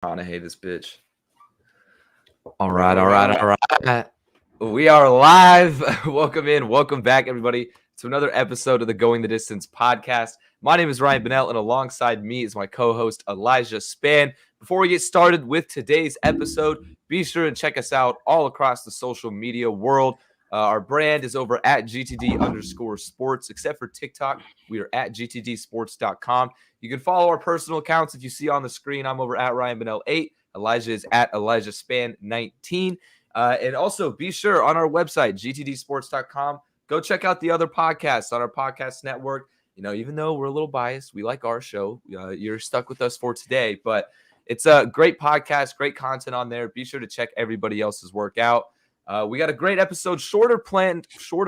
McConaughey, this bitch. All right. We are live. Welcome back, everybody, to another episode of the Going the Distance podcast. My name is Ryan Bennell, and alongside me is my co-host Elijah Span. Before we get started with today's episode, be sure and check us out all across the social media world. Our brand is over at GTD_sports, except for TikTok. We are at GTDsports.com. You can follow our personal accounts if you see on the screen. I'm over at Ryan Bennell 8. Elijah is at Elijah Span 19. And also be sure on our website, gtdsports.com, go check out the other podcasts on our podcast network. You know, even though we're a little biased, we like our show. You're stuck with us for today, but it's a great podcast, great content on there. Be sure to check everybody else's work out. We got a great episode, shorter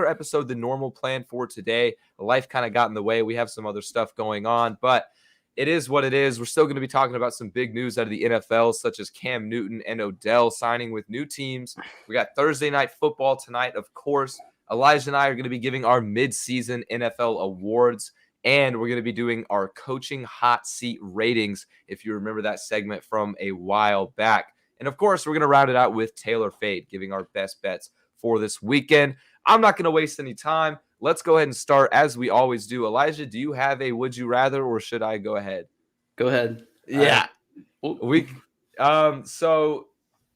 episode than normal planned for today. Life kind of got in the way. We have some other stuff going on, but it is what it is. We're still going to be talking about some big news out of the NFL, such as Cam Newton and Odell signing with new teams. We got Thursday night football tonight, of course. Elijah and I are going to be giving our midseason NFL awards, and we're going to be doing our coaching hot seat ratings, if you remember that segment from a while back. And, of course, we're going to round it out with Taylor Fade, giving our best bets for this weekend. I'm not going to waste any time. Let's go ahead and start as we always do. Elijah, do you have a would you rather, or should I go ahead? Go ahead. Yeah. So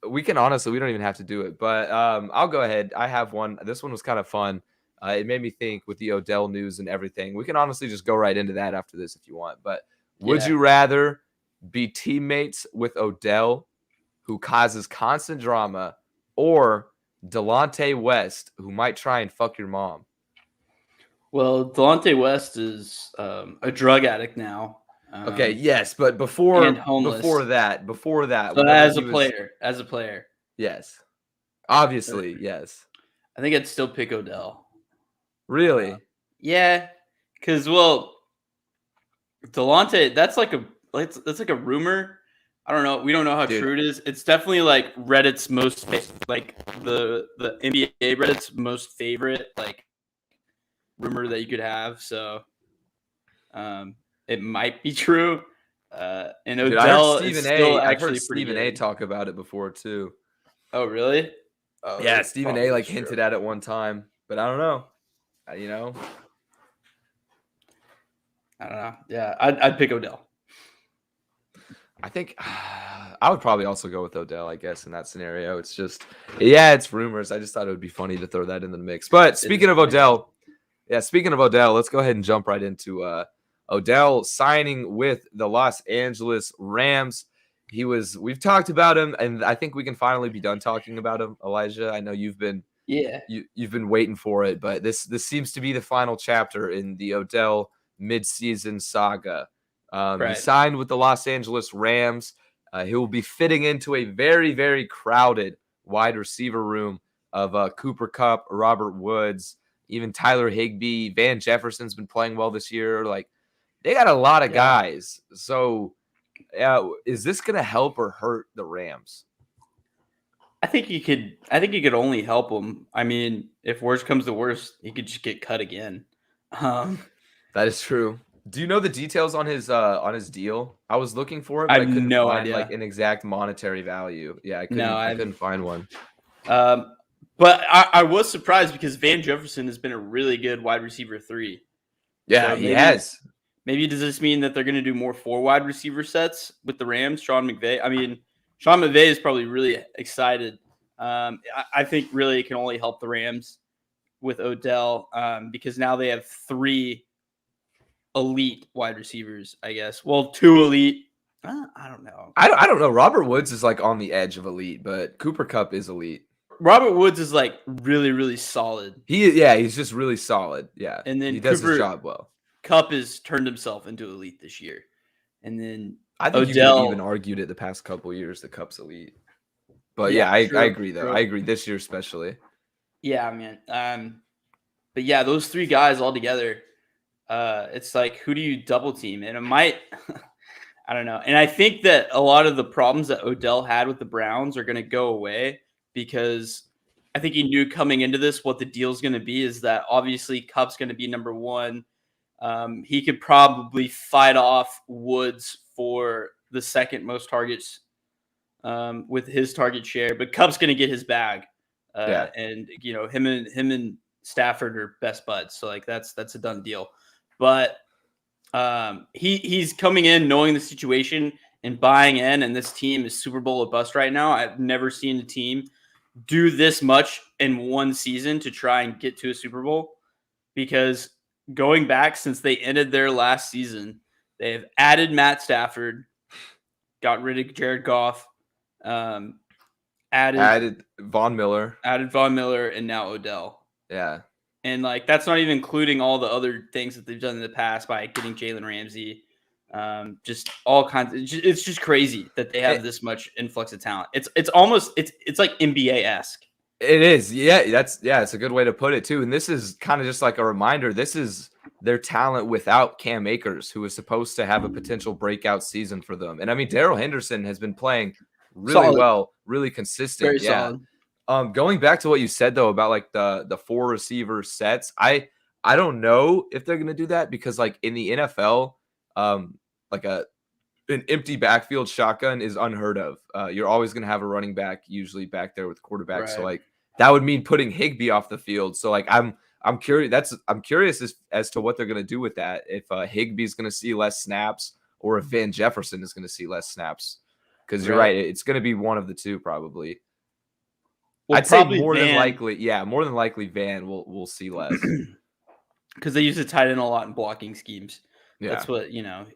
we can honestly, we don't even have to do it, but I'll go ahead. I have one. This one was kind of fun. It made me think with the Odell news and everything. We can honestly just go right into that after this if you want. But would you rather be teammates with Odell, who causes constant drama, or Delonte West, who might try and fuck your mom? Well, Delonte West is a drug addict now. Okay, yes, but before that, so as a player, yes, obviously, yes. I think I'd still pick Odell. Really? Yeah, because Delonte, that's like a rumor. I don't know. We don't know how true it is. It's definitely like Reddit's most like the NBA Reddit's most favorite rumor that you could have. So, it might be true. And Odell is still actually Stephen A talk about it before too. Oh, really? Oh, yeah, Stephen A hinted at it one time, but I don't know. You know, I don't know. Yeah, I'd pick Odell. I think I would probably also go with Odell, I guess, in that scenario. It's just, it's rumors. I just thought it would be funny to throw that into the mix. But speaking of Odell, let's go ahead and jump right into Odell signing with the Los Angeles Rams. We've talked about him, and I think we can finally be done talking about him. Elijah, I know you've been waiting for it, but this seems to be the final chapter in the Odell midseason saga. He signed with the Los Angeles Rams. He will be fitting into a very, very crowded wide receiver room of Cooper Kupp, Robert Woods, even Tyler Higbee. Van Jefferson's been playing well this year. Like, they got a lot of guys. So, is this going to help or hurt the Rams? I think he could only help him. I mean, if worst comes to worst, he could just get cut again. That is true. Do you know the details on his deal? I was looking for it, but I couldn't find like an exact monetary value. Yeah, I couldn't find one. But I was surprised because Van Jefferson has been a really good wide receiver 3. Yeah, so he has. Maybe does this mean that they're going to do more 4 wide receiver sets with the Rams? Sean McVay. I mean, Sean McVay is probably really excited. I think really it can only help the Rams with Odell because now they have 3 elite wide receivers, I guess. Well, 2 elite. I don't know. I don't know. Robert Woods is like on the edge of elite, but Cooper Kupp is elite. Robert Woods is like really, really solid. He's just really solid. Yeah, and then he does his job well. Kupp has turned himself into elite this year, and then I think Odell, you could even argued it the past couple of years that Kupp's elite. But I agree though. True. I agree this year especially. Yeah, man. But yeah, those 3 guys all together. It's like, who do you double team? And it might, I don't know. And I think that a lot of the problems that Odell had with the Browns are going to go away because I think he knew coming into this what the deal is going to be is that obviously Kupp's going to be number 1. He could probably fight off Woods for the second most targets with his target share, but Cup's going to get his bag. Yeah. And him and Stafford are best buds, so like that's a done deal. But he's coming in knowing the situation and buying in, and this team is Super Bowl or bust right now. I've never seen a team do this much in one season to try and get to a Super Bowl, because going back since they ended their last season, they have added Matt Stafford, got rid of Jared Goff, Added Von Miller, and now Odell. Yeah. And like that's not even including all the other things that they've done in the past by getting Jalen Ramsey, just all kinds. It's just crazy that they have this much influx of talent. It's almost it's like NBA-esque. It is, yeah. It's a good way to put it too. And this is kind of just like a reminder. This is their talent without Cam Akers, who is supposed to have a potential breakout season for them. And I mean, Darrell Henderson has been playing really well, really consistent. Very solid. Going back to what you said though about like the 4 receiver sets, I don't know if they're gonna do that, because like in the NFL, like an empty backfield shotgun is unheard of. You're always gonna have a running back usually back there with the quarterback. Right. So like that would mean putting Higbee off the field. So like I'm curious. I'm curious as to what they're gonna do with that. If Higbee's gonna see less snaps, or if Van Jefferson is gonna see less snaps. Because you're right, it's gonna be one of the two probably. Well, I'd say more than likely Van will see less. Because they use the tight end a lot in blocking schemes. Yeah. That's what,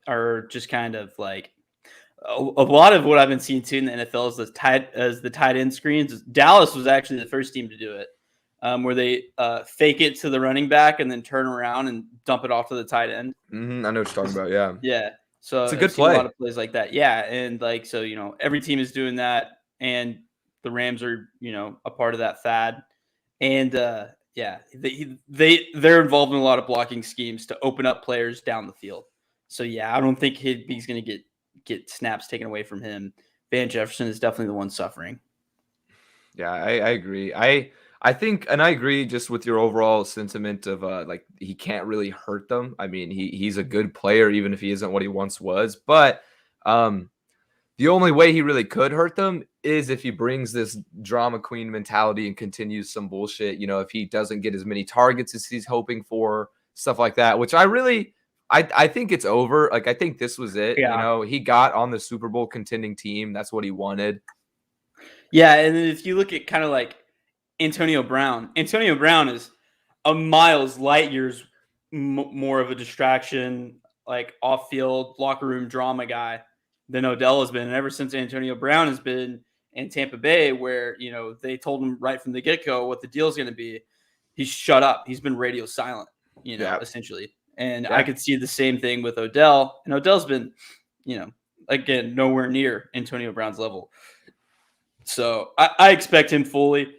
are just kind of like a lot of what I've been seeing too in the NFL is the tight end screens. Dallas was actually the first team to do it, where they fake it to the running back and then turn around and dump it off to the tight end. Mm-hmm. I know what you're talking about. Yeah. Yeah. So it's a good play. A lot of plays like that. Yeah. And like, so, every team is doing that, and the Rams are, a part of that fad. And they're involved in a lot of blocking schemes to open up players down the field. So yeah, I don't think Higbee's going to get snaps taken away from him. Van Jefferson is definitely the one suffering. Yeah, I agree. I think, and I agree just with your overall sentiment of like he can't really hurt them. I mean, he's a good player even if he isn't what he once was, but the only way he really could hurt them is if he brings this drama queen mentality and continues some bullshit. If he doesn't get as many targets as he's hoping for, stuff like that, which I think it's over. Like, I think this was it. Yeah. He got on the Super Bowl contending team. That's what he wanted. Yeah. And then if you look at kind of like Antonio Brown is a light years more of a distraction, like off field locker room drama guy than Odell has been. And ever since Antonio Brown has been in Tampa Bay, where, they told him right from the get-go what the deal is going to be, he's shut up. He's been radio silent, essentially. And I could see the same thing with Odell. And Odell's been, again, nowhere near Antonio Brown's level. So I expect him fully,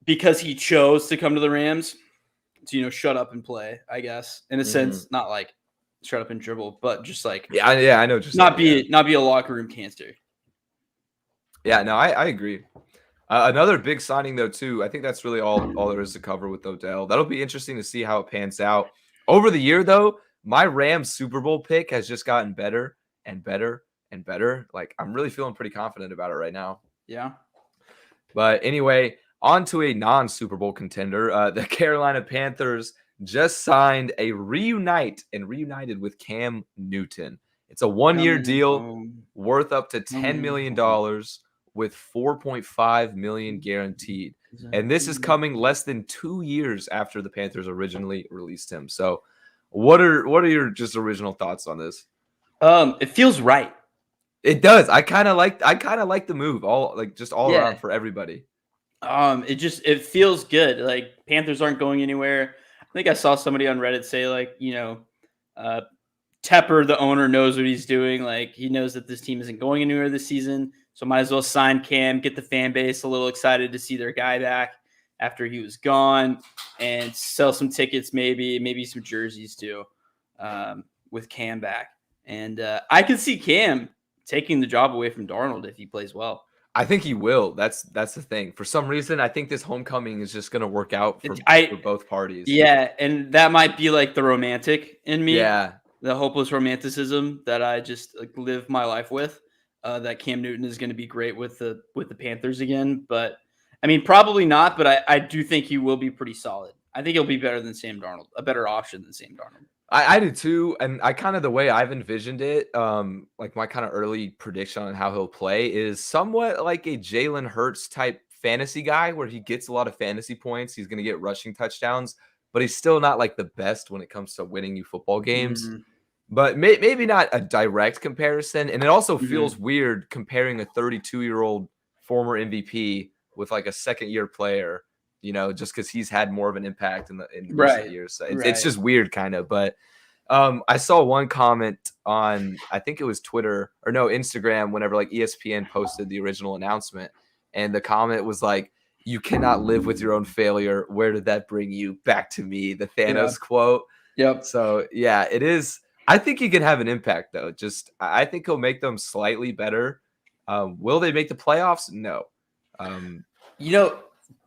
because he chose to come to the Rams, to, shut up and play, I guess. In a sense, not like shut up and dribble, but just like I know, just not be a locker room cancer. Yeah, no, I agree. Another big signing though too. I think that's really all there is to cover with Odell. That'll be interesting to see how it pans out over the year. Though my Rams Super Bowl pick has just gotten better and better and better. Like, I'm really feeling pretty confident about it right now. Yeah. But anyway, on to a non-Super Bowl contender. The Carolina Panthers just signed a reunited with Cam Newton. It's a 1-year deal worth up to $10 million with $4.5 million guaranteed. And this is coming less than 2 years after the Panthers originally released him. So what are your just original thoughts on this? It feels right. It does. I kind of like the move all around for everybody. It feels good. Like, Panthers aren't going anywhere. I think I saw somebody on Reddit say, like, Tepper, the owner, knows what he's doing. Like, he knows that this team isn't going anywhere this season, so might as well sign Cam, get the fan base a little excited to see their guy back after he was gone, and sell some tickets, maybe some jerseys too, with Cam back. And I could see Cam taking the job away from Darnold if he plays well. I think he will. That's the thing. For some reason, I think this homecoming is just going to work out for both parties. Yeah, and that might be like the romantic in me. Yeah. The hopeless romanticism that I just live my life with. that Cam Newton is going to be great with the Panthers again, but I mean probably not. But I do think he will be pretty solid. I think he'll be better than Sam Darnold, a better option than Sam Darnold. I do too, and I kind of the way I've envisioned it, like my kind of early prediction on how he'll play is somewhat like a Jalen Hurts type fantasy guy, where he gets a lot of fantasy points. He's going to get rushing touchdowns, but he's still not like the best when it comes to winning you football games. Mm-hmm. But maybe not a direct comparison, and it also Mm-hmm. feels weird comparing a 32-year-old former MVP with like a second-year player. Just because he's had more of an impact in recent years. So it's just weird kind of. But I saw one comment on, I think it was Twitter or no, Instagram, whenever like ESPN posted the original announcement. And the comment was like, "You cannot live with your own failure. Where did that bring you? Back to me." The Thanos quote. Yep. So yeah, it is. I think he can have an impact though. I think he'll make them slightly better. Will they make the playoffs? No.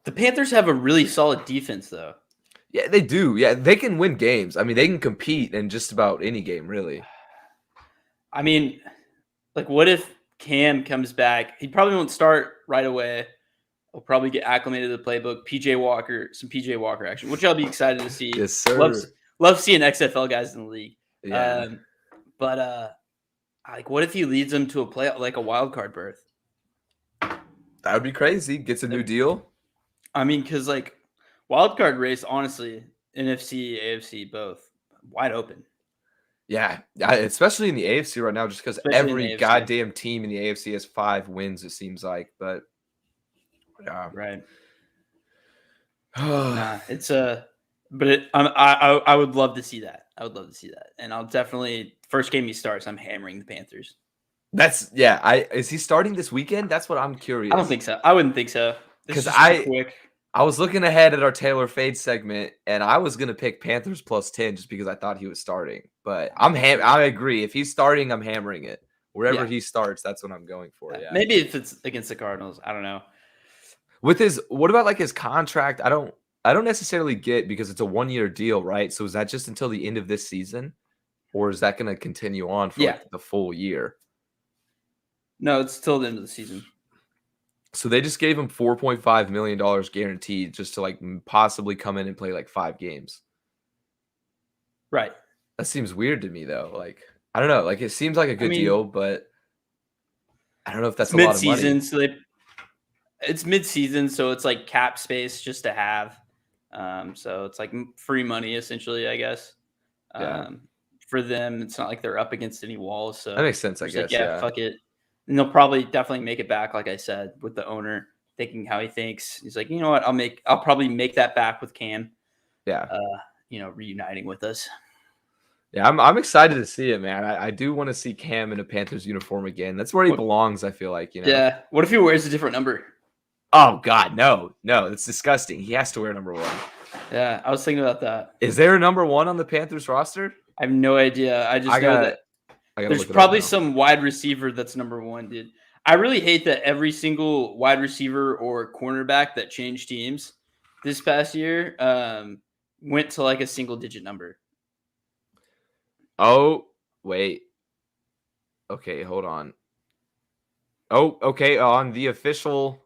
The Panthers have a really solid defense, though. Yeah, they do. Yeah, they can win games. I mean, they can compete in just about any game, really. I mean, like, what if Cam comes back? He probably won't start right away. He'll probably get acclimated to the playbook. Some PJ Walker action, which I'll be excited to see. Yes, sir. Love seeing XFL guys in the league. Yeah. Like, what if he leads them to a wild card berth? That would be crazy. Gets a new deal. I mean, because like wild card race, honestly, NFC, AFC, both wide open. Yeah, especially in the AFC right now, just because every goddamn team in the AFC has 5 wins, it seems like. But yeah, right. I would love to see that. And I'll definitely first game he starts, I'm hammering the Panthers. Is he starting this weekend? That's what I'm curious. I don't think so. I wouldn't think so. Because I was looking ahead at our Taylor Fade segment, and I was gonna pick Panthers +10 just because I thought he was starting. But I agree. If he's starting, I'm hammering it. Wherever he starts, that's what I'm going for. Yeah. Maybe if it's against the Cardinals, I don't know. What about like his contract? I don't necessarily get, because it's a 1-year deal, right? So is that just until the end of this season, or is that going to continue on for like the full year? No, it's till the end of the season. So they just gave him $4.5 million guaranteed just to like possibly come in and play like 5 games. Right. That seems weird to me though. Like, I don't know. Like, it seems like a good deal, but I don't know if that's a lot of money. It's mid-season, so it's like cap space just to have. So it's like free money essentially, I guess. For them, it's not like they're up against any walls. So that makes sense, I guess. Like, fuck it. And they'll probably definitely make it back, like I said, with the owner thinking how he thinks. He's like, you know what? I'll probably make that back with Cam. Yeah. Reuniting with us. Yeah, I'm excited to see it, man. I do want to see Cam in a Panthers uniform again. That's where he belongs, I feel like. Yeah. What if he wears a different number? Oh God, no, it's disgusting. He has to wear number 1. Yeah, I was thinking about that. Is there a number 1 on the Panthers roster? I have no idea. I just know that there's probably some wide receiver that's number 1, dude. I really hate that every single wide receiver or cornerback that changed teams this past year went to like a single-digit number. Oh, wait. Okay, hold on. Oh, okay. On the official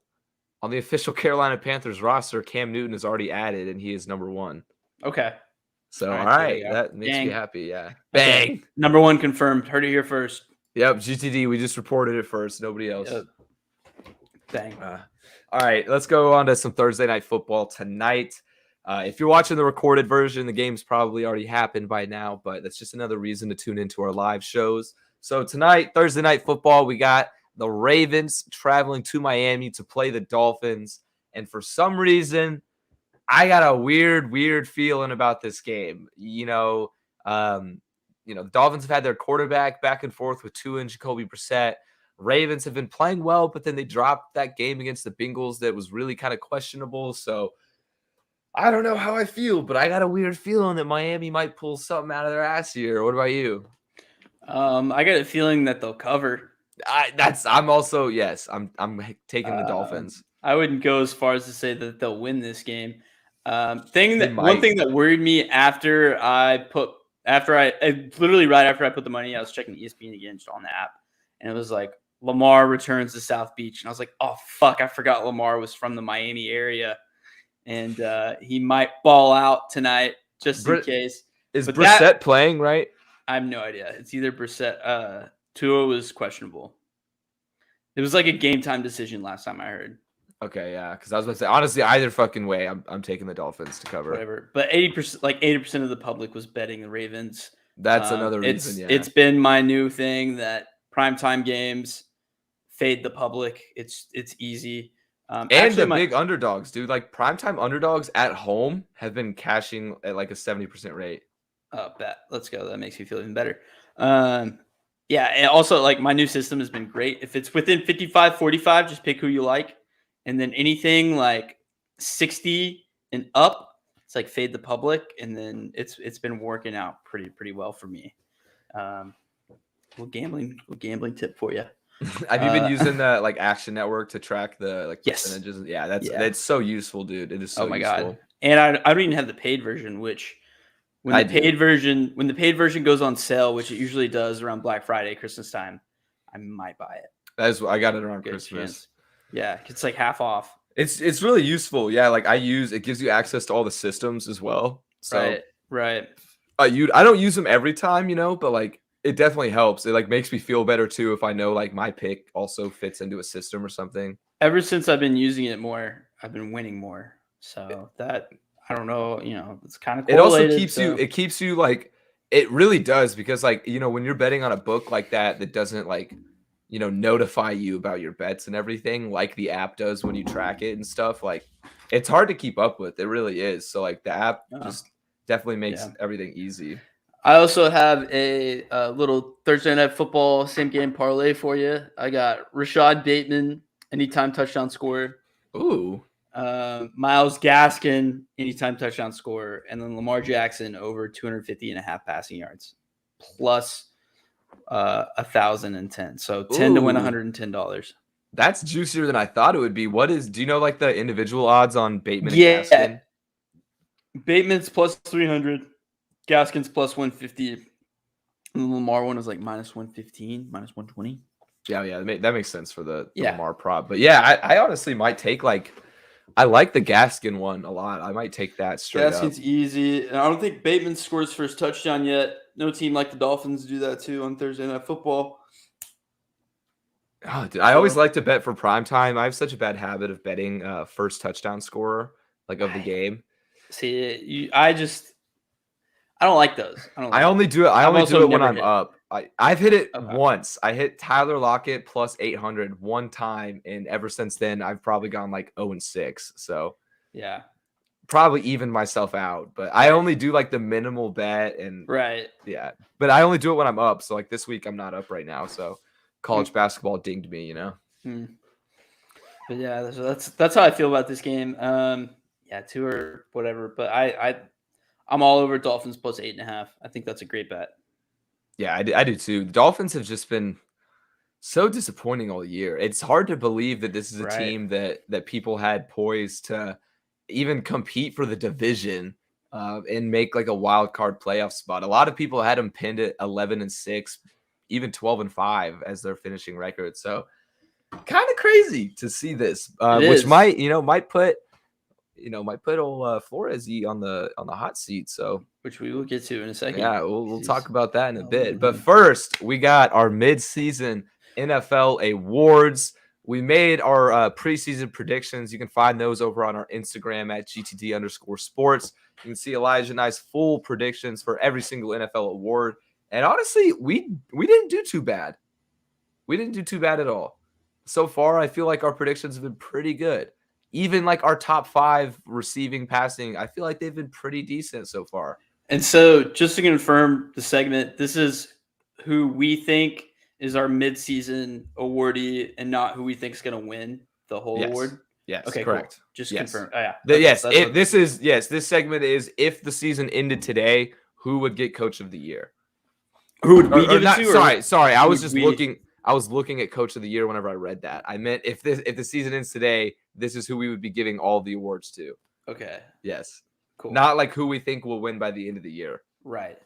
Carolina Panthers roster, Cam Newton is already added, and he is number 1. Okay. So, all right. That makes me happy. Yeah. Bang. Okay. Number 1 confirmed. Heard it here first. Yep. GTD. We just reported it first. Nobody else. Yep. Bang. All right. Let's go on to some Thursday night football tonight. If you're watching the recorded version, the game's probably already happened by now, but that's just another reason to tune into our live shows. So tonight, Thursday night football, we got the Ravens traveling to Miami to play the Dolphins. And for some reason, I got a weird feeling about this game. The Dolphins have had their quarterback back and forth with Tua and Jacoby Brissett. Ravens have been playing well, but then they dropped that game against the Bengals that was really kind of questionable. So I don't know how I feel, but I got a weird feeling that Miami might pull something out of their ass here. What about you? I got a feeling that they'll cover. I'm also, yes, I'm taking the Dolphins. I wouldn't go as far as to say that they'll win this game. One thing that worried me after I put the money, I was checking ESPN again just on the app, and it was like, Lamar returns to South Beach. And I was like, oh, fuck, I forgot Lamar was from the Miami area. And he might ball out tonight just in case. Is But Brissett playing, right? I have no idea. It's either Brissett. Tua was questionable. It was like a game time decision last time I heard. Okay, yeah, because I was about to say, honestly, either fucking way, I'm taking the Dolphins to cover. Whatever. But 80% of the public was betting the Ravens. That's another reason, yeah. It's been my new thing that primetime games fade the public. It's easy. And actually, big underdogs, dude. Like primetime underdogs at home have been cashing at like a 70% rate. Oh, bet. Let's go. That makes me feel even better. Yeah, and also like my new system has been great. If it's within 55-45, just pick who you like. And then anything like 60 and up, it's like fade the public. And then it's been working out pretty well for me. Little gambling tip for you. Have you been using the like Action Network to track the like percentages? Yes. Yeah, that's so useful, dude. It is so useful. God. And I don't even have the paid version, which when the paid version goes on sale, which it usually does around Black Friday, Christmas time, I might buy it. I got it around Christmas. Yeah, it's like half off. It's really useful. Yeah, like it gives you access to all the systems as well. So right. I don't use them every time, but like it definitely helps. It like makes me feel better too if I know like my pick also fits into a system or something. Ever since I've been using it more, I've been winning more. So that I don't know, it's kind of correlated. It keeps you like it really does because like when you're betting on a book like that doesn't like notify you about your bets and everything like the app does when you track it and stuff. Like it's hard to keep up with. It really is. So like the app just definitely makes everything easy. I also have a little Thursday Night Football same game parlay for you. I got Rashad Bateman anytime touchdown scorer. Ooh. Myles Gaskin anytime touchdown scorer, and then Lamar Jackson over 250.5 passing yards plus 1,010. So 10 to win $110. That's juicier than I thought it would be. Do you know like the individual odds on Bateman and Gaskin? Bateman's plus 300, Gaskin's plus 150, and the Lamar one was like minus 115, minus 120. Yeah, that makes sense for the Lamar prop. But yeah, I honestly might take I like the Gaskin one a lot. I might take that straight up. Gaskin's easy. And I don't think Bateman scores first touchdown yet. No team like the Dolphins do that too on Thursday Night Football. Oh, dude, I always like to bet for primetime. I have such a bad habit of betting first touchdown scorer of the game. See, I don't like those. I only do it when I'm up. I've hit it once. I hit Tyler Lockett plus 800 one time, and ever since then, I've probably gone like 0-6. So yeah, probably even myself out. But I only do like the minimal bet, and yeah. But I only do it when I'm up. So like this week, I'm not up right now. So college basketball dinged me, But yeah, that's how I feel about this game. Yeah, 2 or whatever. But I'm all over Dolphins plus 8.5. I think that's a great bet. Yeah, I do too. The Dolphins have just been so disappointing all year. It's hard to believe that this is a team that people had poised to even compete for the division and make like a wild card playoff spot. A lot of people had them pinned at 11-6, even 12-5 as their finishing record. So kind of crazy to see this, which might put old Flores on the hot seat. So which we will get to in a second. Yeah, we'll talk about that in a bit. But first, we got our midseason NFL awards. We made our preseason predictions. You can find those over on our Instagram at GTD_sports. You can see Elijah and I's full predictions for every single NFL award. And honestly, we didn't do too bad. We didn't do too bad at all. So far, I feel like our predictions have been pretty good. Even like our top 5 receiving, passing, I feel like they've been pretty decent so far. And so just to confirm the segment, this is who we think is our midseason awardee and not who we think is going to win the whole award. Yes. Okay, correct. Cool. Just confirm. Oh, yeah. This segment is if the season ended today, who would get coach of the year? Who would we give it to? Sorry. I was just looking. I was looking at coach of the year whenever I read that. I meant if the season ends today, this is who we would be giving all the awards to. Okay. Yes. Cool. Not like who we think will win by the end of the year. Right.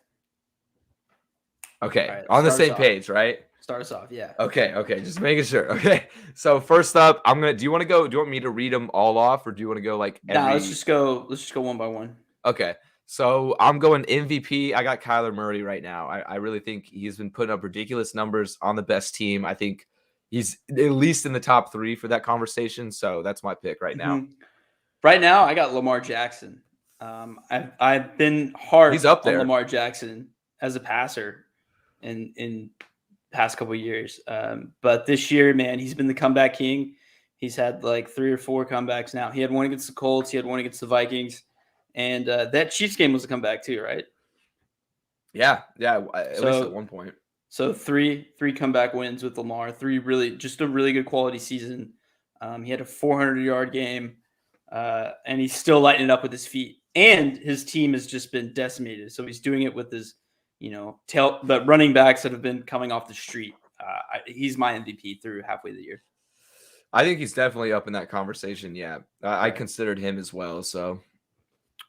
Okay. On the same page, right? Start us off. Yeah. Okay, just making sure. Okay, so first up, do you want to go? Do you want me to read them all off, or do you want to go like every? Nah, let's just go one by one. Okay, so I'm going MVP. I got Kyler Murray right now. I really think he's been putting up ridiculous numbers on the best team. I think he's at least in the top 3 for that conversation. So that's my pick right now. Right now, I got Lamar Jackson. I've been hard He's up on there. Lamar Jackson as a passer in past couple of years. But this year, man, he's been the comeback king. He's had like 3 or 4 comebacks now. He had one against the Colts. He had one against the Vikings. And that Chiefs game was a comeback too, right? Yeah, at least at one point. So three comeback wins with Lamar. Just a really good quality season. He had a 400-yard game, and he's still lighting it up with his feet. And his team has just been decimated. So he's doing it with his, the running backs that have been coming off the street. He's my MVP through halfway of the year. I think he's definitely up in that conversation. Yeah, I considered him as well. So,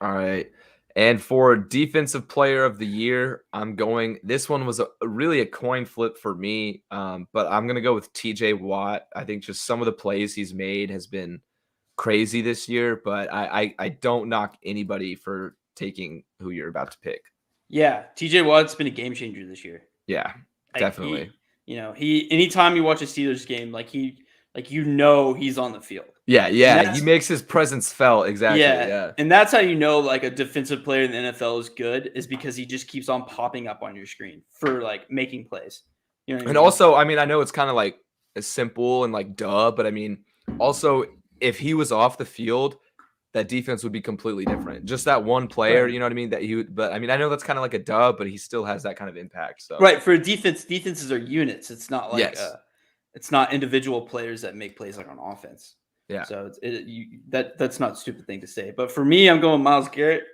all right. And for defensive player of the year, this one was really a coin flip for me. But I'm going to go with TJ Watt. I think just some of the plays he's made has been crazy this year, but I don't knock anybody for taking who you're about to pick. Yeah. TJ Watt's been a game changer this year. Yeah, definitely. Anytime you watch a Steelers game, he's on the field. Yeah. He makes his presence felt. Exactly. Yeah. And that's how you know like a defensive player in the NFL is good, is because he just keeps on popping up on your screen for like making plays. You know what I mean? Also, I know it's kind of like simple and like duh, but I mean, also if he was off the field, that defense would be completely different. Just that one player, you know what I mean? But I know that's kind of like a duh, but he still has that kind of impact. So right, for a defenses are units. It's not like it's not individual players that make plays like on offense. Yeah. So that's not a stupid thing to say. But for me, I'm going Myles Garrett.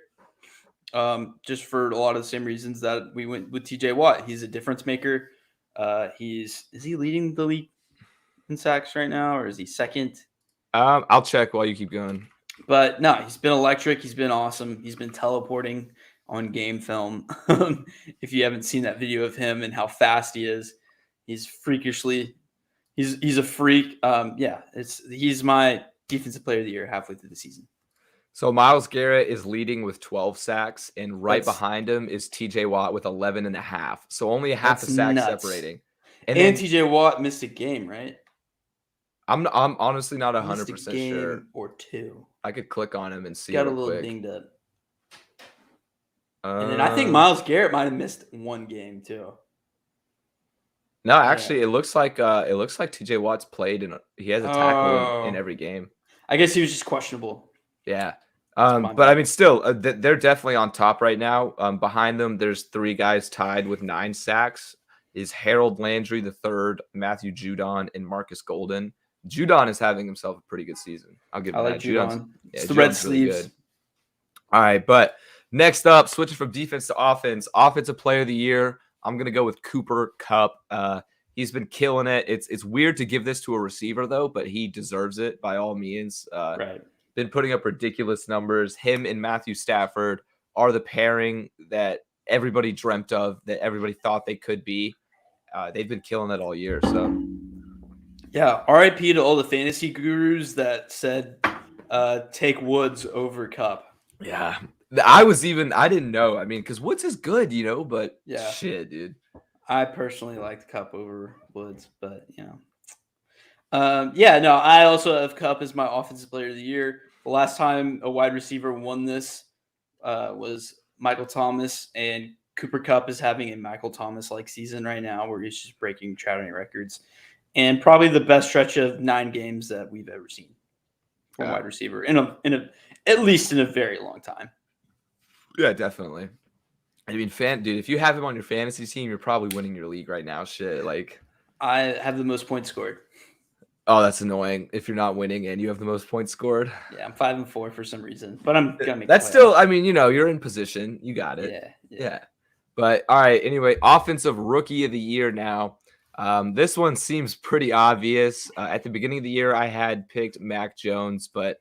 Just for a lot of the same reasons that we went with TJ Watt. He's a difference maker. Is he leading the league in sacks right now, or is he second? I'll check while you keep going. But no, he's been electric. He's been awesome. He's been teleporting on game film. If you haven't seen that video of him and how fast he is, he's freakishly. He's a freak. He's my defensive player of the year halfway through the season. So Myles Garrett is leading with 12 sacks, and right behind him is TJ Watt with 11.5. So only a half a sack separating. And TJ Watt missed a game, right? I'm honestly not 100% sure. Or 2. I could click on him and see. Got a little dinged up. And then I think Myles Garrett might have missed 1 game too. No, actually, it looks like TJ Watt's played, and he has a tackle in every game. I guess he was just questionable. Yeah. But still, they're definitely on top right now. Behind them, there's 3 guys tied with 9 sacks. Is Harold Landry III, Matthew Judon, and Marcus Golden. Judon is having himself a pretty good season. I'll give him that. Judon. It's the red sleeves. Really good. All right, but next up, switching from defense to offense, offensive player of the year. I'm going to go with Cooper Kupp. He's been killing it. It's weird to give this to a receiver, though, but he deserves it by all means. Right. Been putting up ridiculous numbers. Him and Matthew Stafford are the pairing that everybody dreamt of, that everybody thought they could be. They've been killing it all year. So, yeah, RIP to all the fantasy gurus that said take Woods over Kupp. Yeah. I didn't know. Because Woods is good, but shit, dude. I personally liked Kupp over Woods, but I also have Kupp as my offensive player of the year. The last time a wide receiver won this was Michael Thomas, and Cooper Kupp is having a Michael Thomas-like season right now, where he's just breaking shouting records, and probably the best stretch of 9 games that we've ever seen from a wide receiver at least in a very long time. Yeah, definitely. Dude, if you have him on your fantasy team, you're probably winning your league right now. Shit, I have the most points scored. Oh, that's annoying. If you're not winning and you have the most points scored. Yeah, I'm 5-4 for some reason, but I'm gonna make. That's still. You're in position. You got it. Yeah. But all right. Anyway, offensive rookie of the year now. This one seems pretty obvious. At the beginning of the year, I had picked Mac Jones, but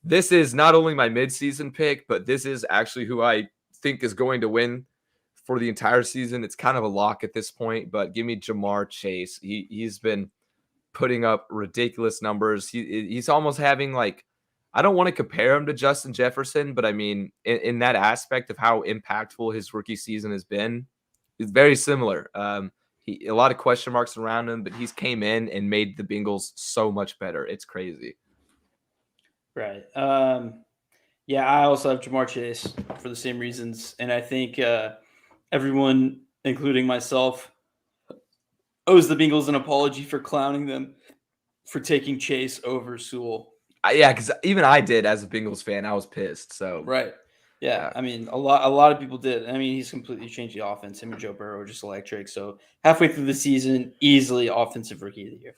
this is not only my midseason pick, but this is actually who I think is going to win for the entire season, it's kind of a lock at this point, but give me Jamar Chase. He's been putting up ridiculous numbers. He's almost having like, I don't want to compare him to Justin Jefferson, but I mean, in that aspect of how impactful his rookie season has been, it's very similar. A lot of question marks around him, but he's came in and made the Bengals so much better. It's crazy. Right. Yeah, I also have Jamar Chase for the same reasons, and I think everyone, including myself, owes the Bengals an apology for clowning them for taking Chase over Sewell. Yeah, because even I did as a Bengals fan. I was pissed. So Right. Yeah, I mean, a lot of people did. I mean, he's completely changed the offense. Him and Joe Burrow are just electric. So halfway through the season, easily offensive rookie of the year.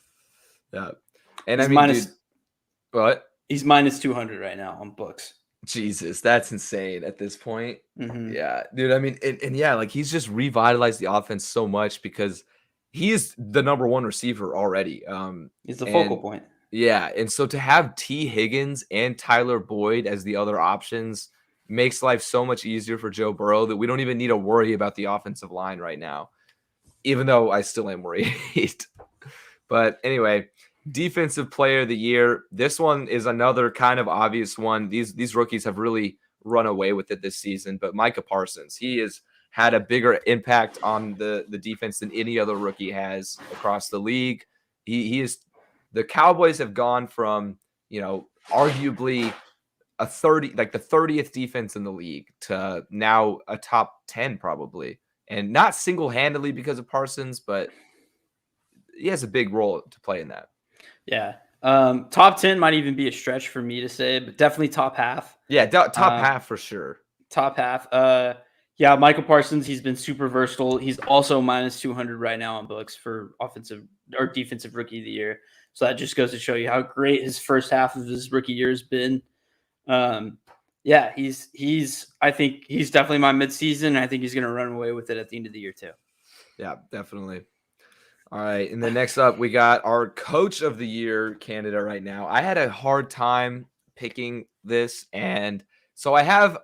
Yeah, and He's I mean, dude, what? He's minus 200 right now on books. Jesus, that's insane at this point. Mm-hmm. Yeah, dude. I mean, and yeah, like he's just revitalized the offense so much because he is the number one receiver already. He's the focal point. Yeah, and so to have T. Higgins and Tyler Boyd as the other options makes life so much easier for Joe Burrow that we don't even need to worry about the offensive line right now, even though I still am worried. But anyway, defensive player of the year. This one is another kind of obvious one. These rookies have really run away with it this season, but Micah Parsons, he has had a bigger impact on the defense than any other rookie has across the league. He is the Cowboys have gone from, arguably the 30th defense in the league to now a top 10 probably. And not single-handedly because of Parsons, but he has a big role to play in that. Yeah. Top 10 might even be a stretch for me to say, but definitely top half. Yeah, top half for sure. Top half. Yeah, Michael Parsons, he's been super versatile. He's also minus 200 right now on books for offensive or defensive rookie of the year. So that just goes to show you how great his first half of his rookie year has been. Yeah, I think he's definitely my midseason, and I think he's going to run away with it at the end of the year too. Yeah, definitely. All right, and then next up, we got our coach of the year candidate right now. I had a hard time picking this, and so I have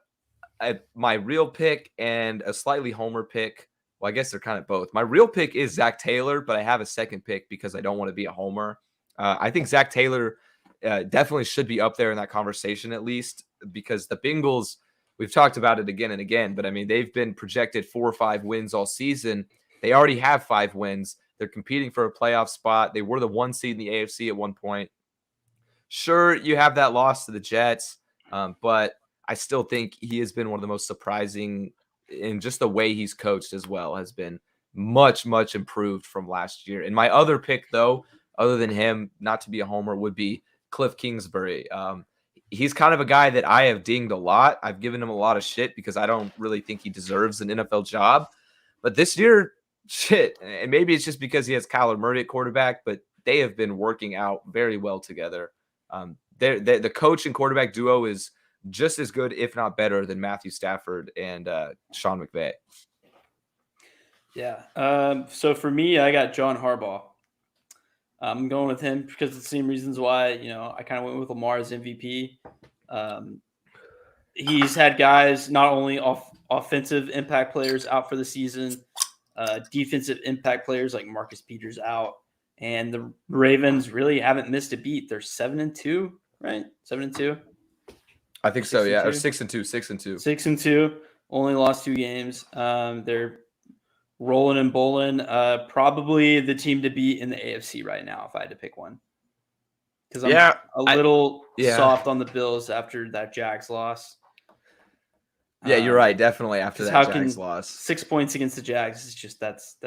my real pick and a slightly homer pick. Well, I guess they're kind of both. My real pick is Zach Taylor, but I have a second pick because I don't want to be a homer. I think Zach Taylor definitely should be up there in that conversation at least because the Bengals, we've talked about it again and again, but I mean, they've been projected 4 or 5 wins all season. They already have 5 wins. They're competing for a playoff spot. They were the 1 seed in the AFC at one point. Sure, you have that loss to the Jets, but I still think he has been one of the most surprising in just the way he's coached as well, has been much, much improved from last year. And my other pick, though, other than him, not to be a homer, would be Cliff Kingsbury. He's kind of a guy that I have dinged a lot. I've given him a lot of shit because I don't really think he deserves an NFL job. But this year, shit, and maybe it's just because he has Kyler Murray at quarterback, but they have been working out very well together. The coach and quarterback duo is just as good, if not better, than Matthew Stafford and Sean McVay. Yeah. So for me, I got John Harbaugh. I'm going with him because of the same reasons why, I kind of went with Lamar as MVP. He's had guys, not only offensive impact players out for the season, defensive impact players like Marcus Peters out. And the Ravens really haven't missed a beat. They're 7-2, right? 7-2. I think so, yeah. Or 6-2. 6-2. 6-2. Only lost 2 games. They're rolling and bowling. Probably the team to beat in the AFC right now, if I had to pick one. Because I'm a little soft on the Bills after that Jags loss. Yeah, you're right. Definitely after that Jags loss. 6 points against the Jags is just that's.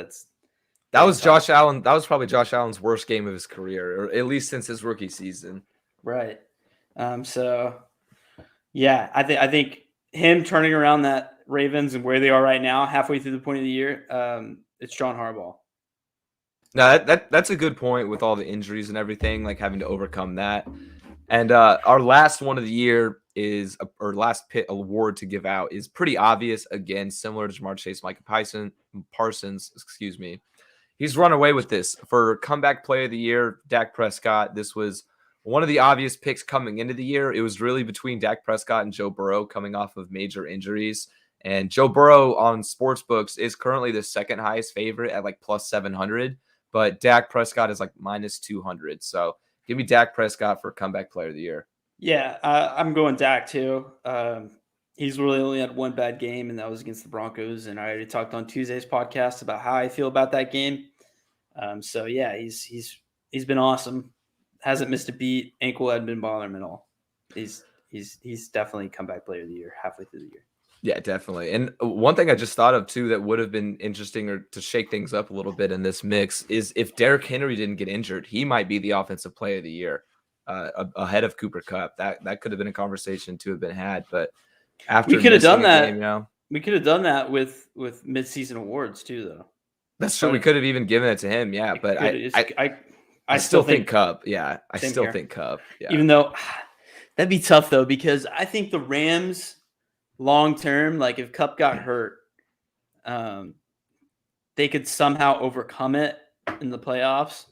That was Josh Allen. That was probably Josh Allen's worst game of his career, or at least since his rookie season. Right. So, yeah, I think him turning around that Ravens and where they are right now, halfway through the point of the year, it's John Harbaugh. No, that's a good point with all the injuries and everything, like having to overcome that. And our last one of the year is, or last pit award to give out is pretty obvious. Again, similar to Jamar Chase, Micah Parsons, excuse me. He's run away with this for comeback play of the year. Dak Prescott. This was one of the obvious picks coming into the year. It was really between Dak Prescott and Joe Burrow coming off of major injuries. And Joe Burrow on sportsbooks is currently the second highest favorite at like plus 700, but Dak Prescott is like minus 200. So give me Dak Prescott for comeback player of the year. Yeah, I'm going Dak too. He's really only had one bad game, and that was against the Broncos. And I already talked on Tuesday's podcast about how I feel about that game. So yeah, he's been awesome. Hasn't missed a beat. Ankle hadn't been bothering him at all. He's definitely comeback player of the year halfway through the year. Yeah, definitely. And one thing I just thought of too that would have been interesting or to shake things up a little bit in this mix is if Derrick Henry didn't get injured, he might be the offensive player of the year ahead of Cooper Kupp. That could have been a conversation to have been had. But after we could have done that, game, we could have done that with midseason awards too, though. That's true. We could have even given it to him. Yeah, but I still think Kupp. Yeah, I still think Kupp. Yeah. Even though that'd be tough though, because I think the Rams long term, like if Kupp got hurt, they could somehow overcome it in the playoffs.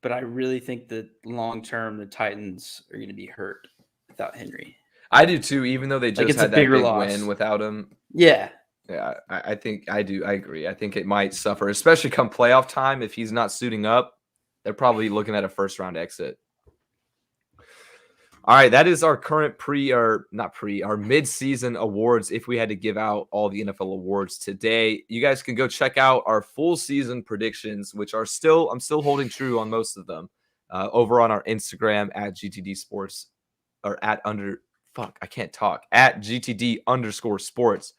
But I really think that long term, the Titans are going to be hurt without Henry. I do too, even though they just had that big win without him. Yeah. Yeah, I think I do. I agree. I think it might suffer, especially come playoff time. If he's not suiting up, they're probably looking at a first-round exit. All right, that is our current our mid-season awards. If we had to give out all the NFL awards today, you guys can go check out our full season predictions, which are I'm still holding true on most of them, over on our Instagram at GTD Sports or at GTD_sports.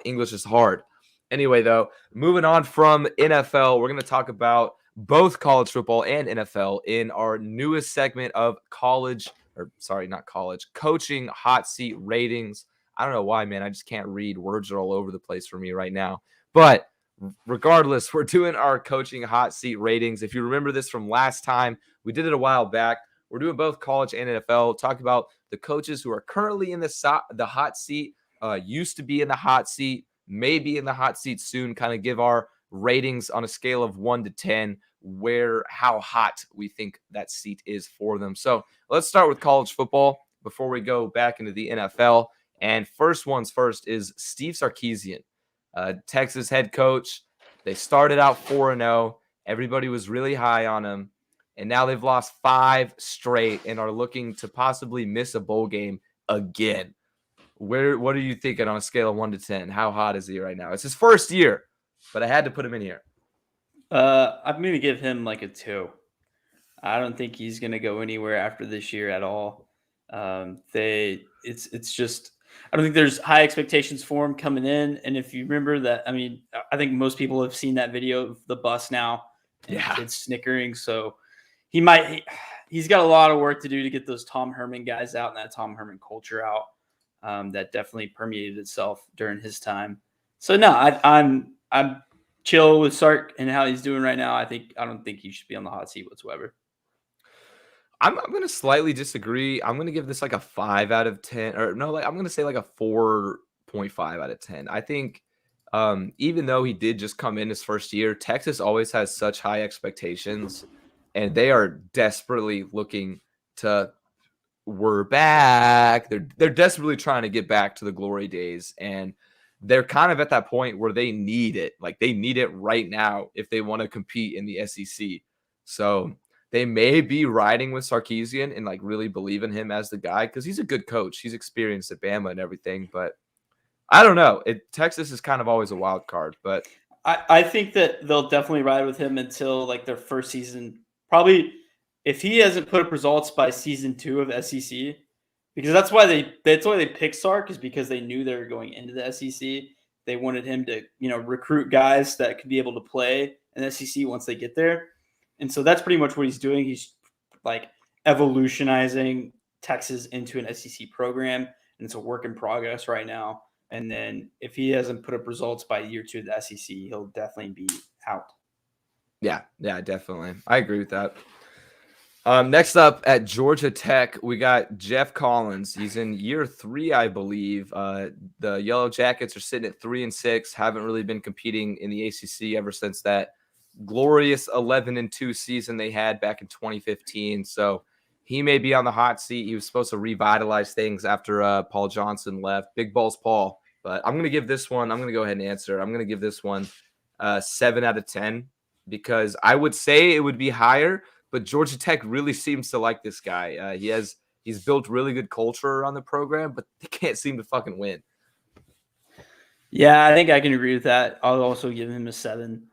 English is hard. Anyway, though, moving on from NFL, we're going to talk about both college football and NFL in our newest segment of coaching hot seat ratings. I don't know why, man. I just can't read. Words are all over the place for me right now. But regardless, we're doing our coaching hot seat ratings. If you remember this from last time, we did it a while back. We're doing both college and NFL. Talk about the coaches who are currently in the hot seat, used to be in the hot seat, may be in the hot seat soon, kind of give our ratings on a scale of 1 to 10, how hot we think that seat is for them. So let's start with college football before we go back into the NFL. And first one's first is Steve Sarkisian, Texas head coach. They started out 4-0. Everybody was really high on him. And now they've lost 5 straight and are looking to possibly miss a bowl game again. What are you thinking on a scale of 1 to 10? How hot is he right now? It's his first year, but I had to put him in here. I'm going to give him like a 2. I don't think he's going to go anywhere after this year at all. It's just, I don't think there's high expectations for him coming in. And if you remember that, I mean, I think most people have seen that video of the bus now. Yeah, it's snickering. So he's got a lot of work to do to get those Tom Herman guys out and that Tom Herman culture out. That definitely permeated itself during his time. So no, I'm chill with Sark and how he's doing right now. I don't think he should be on the hot seat whatsoever. I'm going to slightly disagree. I'm going to give this like a 5 out of 10, or no, I'm going to say like a 4.5 out of 10. I think even though he did just come in his first year, Texas always has such high expectations, and they are desperately looking to. We're back. They're desperately trying to get back to the glory days, and they're kind of at that point where they need it. Like they need it right now if they want to compete in the SEC. So they may be riding with Sarkisian and like really believe in him as the guy because he's a good coach. He's experienced at Bama and everything, but I don't know. Texas is kind of always a wild card, but I think that they'll definitely ride with him until like their first season. Probably if he hasn't put up results by season 2 of SEC, because that's why they picked Sark, is because they knew they were going into the SEC. They wanted him to, recruit guys that could be able to play in the SEC once they get there. And so that's pretty much what he's doing. He's like evolutionizing Texas into an SEC program, and it's a work in progress right now. And then if he hasn't put up results by year 2 of the SEC, he'll definitely be out. Yeah, definitely. I agree with that. Next up at Georgia Tech, we got Jeff Collins. He's in year 3, I believe. The Yellow Jackets are sitting at 3-6, haven't really been competing in the ACC ever since that glorious 11-2 season they had back in 2015. So he may be on the hot seat. He was supposed to revitalize things after Paul Johnson left. Big Balls Paul But I'm going to give this one, I'm going to go ahead and answer. I'm going to give this one 7 out of 10 because I would say it would be higher, but Georgia Tech really seems to like this guy. He's built really good culture around the program, but they can't seem to fucking win. Yeah, I think I can agree with that. I'll also give him a 7.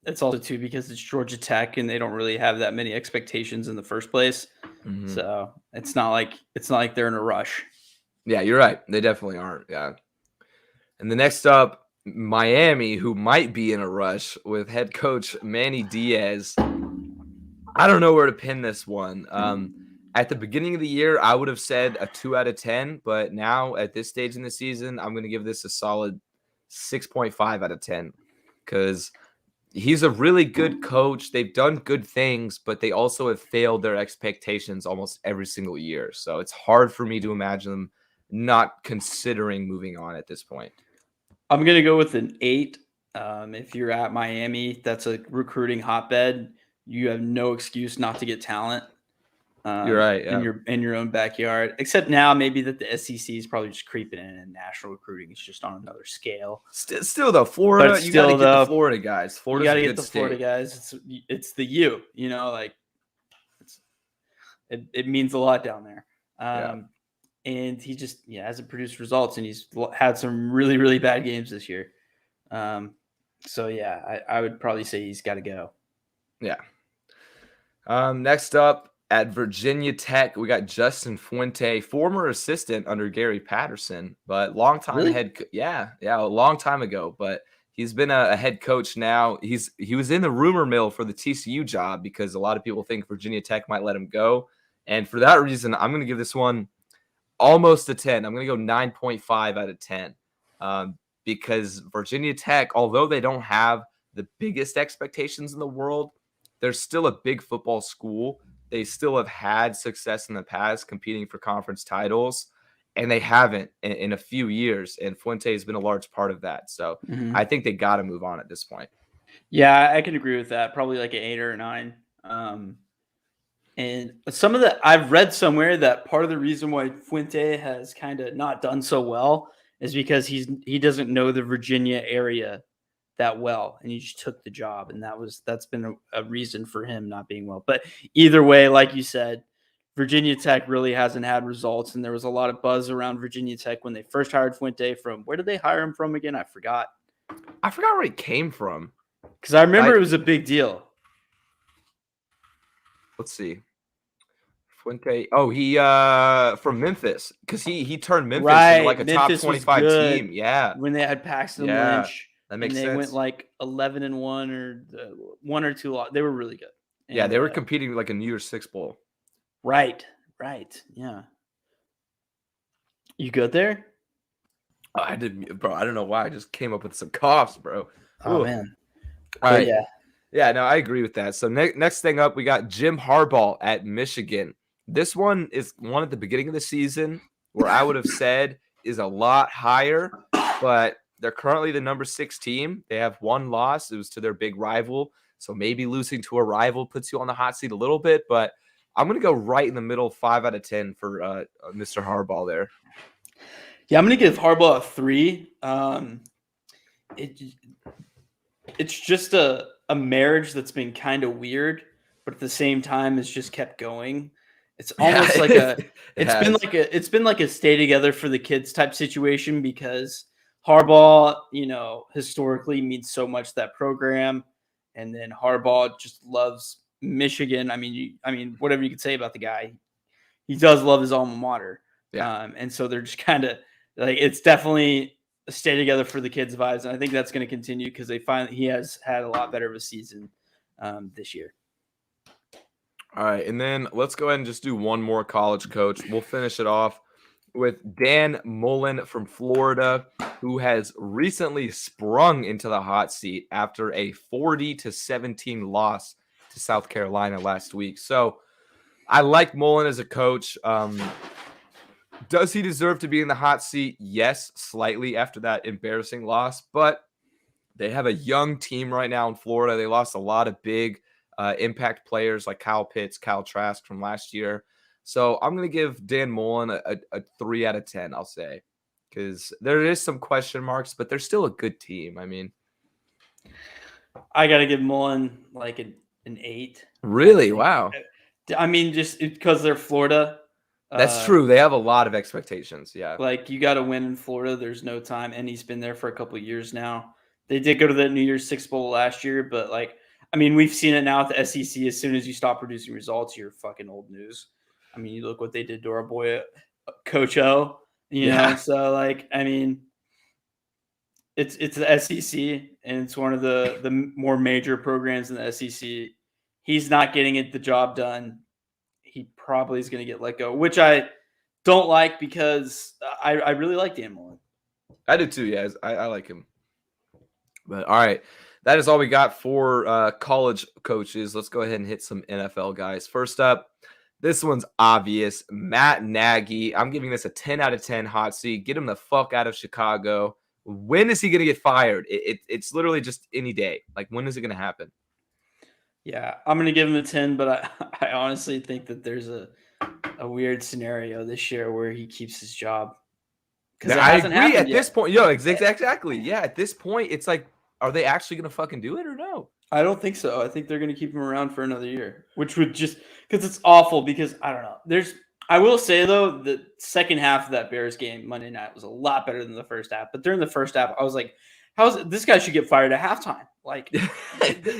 It's also too because it's Georgia Tech and they don't really have that many expectations in the first place. Mm-hmm. So it's not like they're in a rush. Yeah, you're right. They definitely aren't. Yeah. And the next up, Miami, who might be in a rush with head coach Manny Diaz. I don't know where to pin this one. At the beginning of the year, I would have said a 2 out of 10, but now at this stage in the season, I'm going to give this a solid 6.5 out of 10 because he's a really good coach. They've done good things, but they also have failed their expectations almost every single year. So it's hard for me to imagine them not considering moving on at this point. I'm going to go with an 8. If you're at Miami, that's a recruiting hotbed. You have no excuse not to get talent. You're right. Yeah. In your own backyard. Except now, maybe that the SEC is probably just creeping in, and national recruiting is just on another scale. Still though, Florida, you got to get the Florida guys. Florida's you got to a get good the state. Florida guys. It's the U. You know, like it means a lot down there. And he just hasn't produced results, and he's had some really really bad games this year. So I would probably say he's got to go. Yeah. Next up at Virginia Tech, we got Justin Fuente, former assistant under Gary Patterson, but long time head. A long time ago, but he's been a head coach now. He was in the rumor mill for the TCU job because a lot of people think Virginia Tech might let him go, and for that reason, I'm going to give this one almost a 10. I'm going to go 9.5 out of 10 because Virginia Tech, although they don't have the biggest expectations in the world, they're still a big football school. They still have had success in the past competing for conference titles, and they haven't in a few years. And Fuente has been a large part of that. So I think they got to move on at this point. Yeah, I can agree with that. Probably like an 8 or a 9. And some of the I've read somewhere that part of the reason why Fuente has kind of not done so well is because he doesn't know the Virginia area that well, and he just took the job, and that's been a reason for him not being well. But either way, like you said, Virginia Tech really hasn't had results, and there was a lot of buzz around Virginia Tech when they first hired Fuente. From where did they hire him from again? I forgot where he came from because I remember it was a big deal. Let's see. Fuente. Oh, he from Memphis because he turned Memphis into like a Memphis top 25 team. Yeah, when they had Paxton Lynch. That makes sense. They went like 11-1 or 1 or 2 They were really good. And, they were competing like a New Year's Six bowl. Right. Yeah. You good there? Oh, I didn't, bro. I don't know why. I just came up with some coughs, bro. Oh, man. All right. Yeah, no, I agree with that. So next thing up, we got Jim Harbaugh at Michigan. This one is one at the beginning of the season where I would have said is a lot higher, but they're currently the number 6 team. They have 1 loss. It was to their big rival. So maybe losing to a rival puts you on the hot seat a little bit, but I'm going to go right in the middle, 5 out of 10 for Mr. Harbaugh there. Yeah, I'm going to give Harbaugh a 3. It's just a marriage that's been kind of weird, but at the same time, it's just kept going. It's almost like it's been like a stay together for the kids type situation because Harbaugh, historically means so much to that program, and then Harbaugh just loves Michigan. I mean, whatever you could say about the guy, he does love his alma mater. Yeah. And so they're just kind of like it's definitely a stay together for the kids vibes, and I think that's going to continue because he has had a lot better of a season this year. All right, and then let's go ahead and just do one more college coach. We'll finish it off with Dan Mullen from Florida, who has recently sprung into the hot seat after a 40-17 loss to South Carolina last week. So I like Mullen as a coach. Does he deserve to be in the hot seat? Yes, slightly after that embarrassing loss, but they have a young team right now in Florida. They lost a lot of big impact players like Kyle Pitts, Kyle Trask from last year. So I'm going to give Dan Mullen a 3 out of 10, I'll say. because there is some question marks, but they're still a good team. I mean, I got to give Mullen like an 8. really, wow, I mean, just because they're Florida. that's true. They have a lot of expectations. Yeah, Like, you got to win in Florida. There's no time. And he's been there for a couple of years now. They did go to the New Year's Six Bowl last year, but like, I mean, we've seen it now at the SEC. As soon as you stop producing results, you're fucking old news. I mean, you look what they did to our boy, Coach O, you know? So, like, I mean, it's the SEC, and it's one of the more major programs in the SEC. He's not getting the job done. He probably is going to get let go, which I don't like because I really like Dan Mullen. I do too. Yeah, I like him. But all right, that is all we got for college coaches. Let's go ahead and hit some NFL guys. First up, this one's obvious. Matt Nagy. I'm giving this a 10 out of 10 hot seat. Get him the fuck out of Chicago. When is he going to get fired? It's literally just any day. Like, when is it going to happen? Yeah, I'm going to give him a 10, but I honestly think that there's a weird scenario this year where he keeps his job. Because I agree at this point. Yo, exactly. Yeah, at this point, it's like, are they actually going to fucking do it or no? I don't think so. I think they're going to keep him around for another year, which would just because it's awful. Because I don't know. I will say though, the second half of that Bears game Monday night was a lot better than the first half. But during the first half, I was like, this guy should get fired at halftime. Like,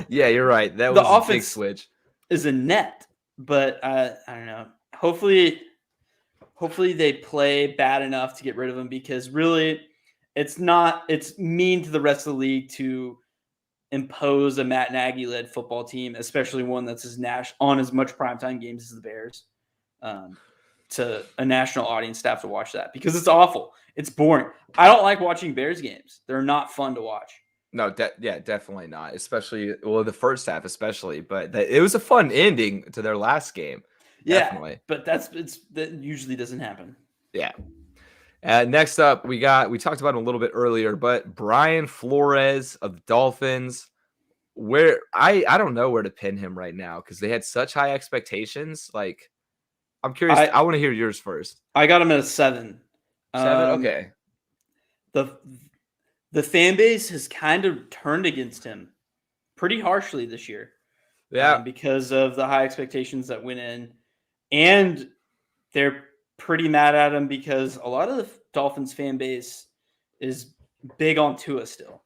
yeah, you're right. That was a big switch. Is a net, but I don't know. Hopefully they play bad enough to get rid of him, because really it's mean to the rest of the league to impose a Matt Nagy led football team, especially one that's on as much primetime games as the Bears, to a national audience to have to watch that, because it's awful. It's boring. I don't like watching Bears games. They're not fun to watch. No, definitely not. Especially, the first half, especially. But it was a fun ending to their last game. Yeah, definitely. But that usually doesn't happen. Yeah. Next up, we talked about him a little bit earlier, but Brian Flores of the Dolphins. Where I don't know where to pin him right now, because they had such high expectations. Like, I'm curious. I want to hear yours first. I got him at a 7. 7? Okay. The fan base has kind of turned against him pretty harshly this year. Yeah. Because of the high expectations that went in. And they're pretty mad at him because a lot of the Dolphins fan base is big on Tua still.